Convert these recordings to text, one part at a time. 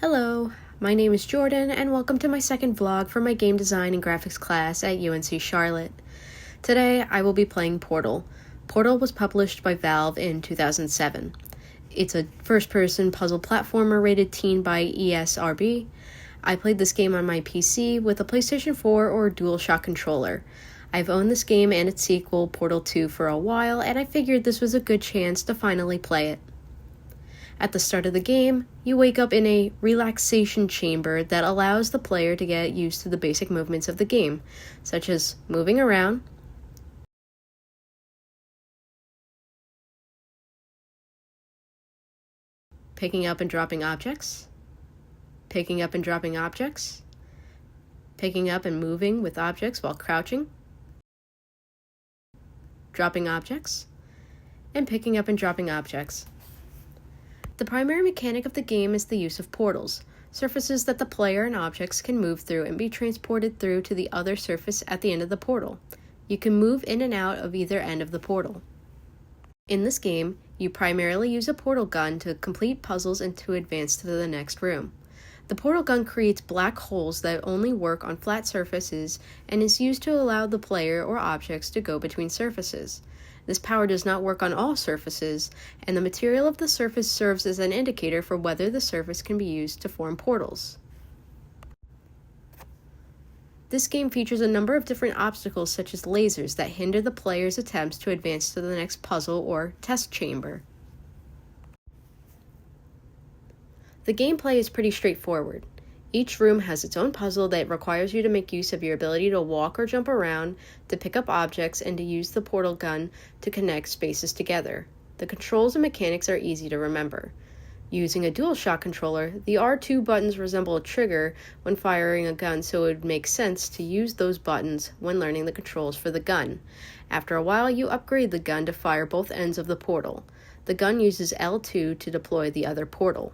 Hello, my name is Jordan, and welcome to my second vlog for my game design and graphics class at UNC Charlotte. Today, I will be playing Portal. Portal was published by Valve in 2007. It's a first-person puzzle platformer rated teen by ESRB. I played this game on my PC with a PlayStation 4 or DualShock controller. I've owned this game and its sequel, Portal 2, for a while, and I figured this was a good chance to finally play it. At the start of the game, you wake up in a relaxation chamber that allows the player to get used to the basic movements of the game, such as moving around, picking up and dropping objects, picking up and dropping objects, picking up and moving with objects while crouching, dropping objects, and picking up and dropping objects. The primary mechanic of the game is the use of portals, surfaces that the player and objects can move through and be transported through to the other surface at the end of the portal. You can move in and out of either end of the portal. In this game, you primarily use a portal gun to complete puzzles and to advance to the next room. The portal gun creates black holes that only work on flat surfaces and is used to allow the player or objects to go between surfaces. This power does not work on all surfaces, and the material of the surface serves as an indicator for whether the surface can be used to form portals. This game features a number of different obstacles such as lasers that hinder the player's attempts to advance to the next puzzle or test chamber. The gameplay is pretty straightforward. Each room has its own puzzle that requires you to make use of your ability to walk or jump around, to pick up objects, and to use the portal gun to connect spaces together. The controls and mechanics are easy to remember. Using a DualShock controller, the R2 buttons resemble a trigger when firing a gun, so it would make sense to use those buttons when learning the controls for the gun. After a while, you upgrade the gun to fire both ends of the portal. The gun uses L2 to deploy the other portal.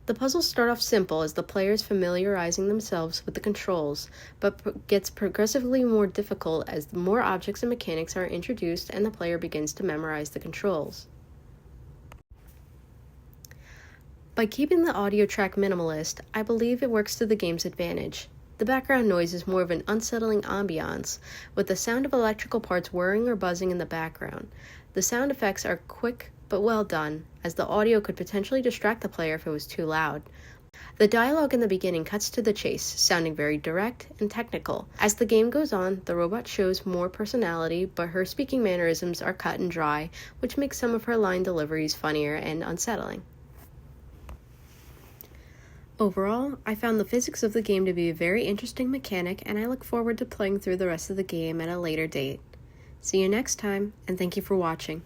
The puzzles start off simple as the player is familiarizing themselves with the controls, but gets progressively more difficult as more objects and mechanics are introduced and the player begins to memorize the controls. By keeping the audio track minimalist, I believe it works to the game's advantage. The background noise is more of an unsettling ambiance, with the sound of electrical parts whirring or buzzing in the background. The sound effects are quick but well done, as the audio could potentially distract the player if it was too loud. The dialogue in the beginning cuts to the chase, sounding very direct and technical. As the game goes on, the robot shows more personality, but her speaking mannerisms are cut and dry, which makes some of her line deliveries funnier and unsettling. Overall, I found the physics of the game to be a very interesting mechanic, and I look forward to playing through the rest of the game at a later date. See you next time, and thank you for watching.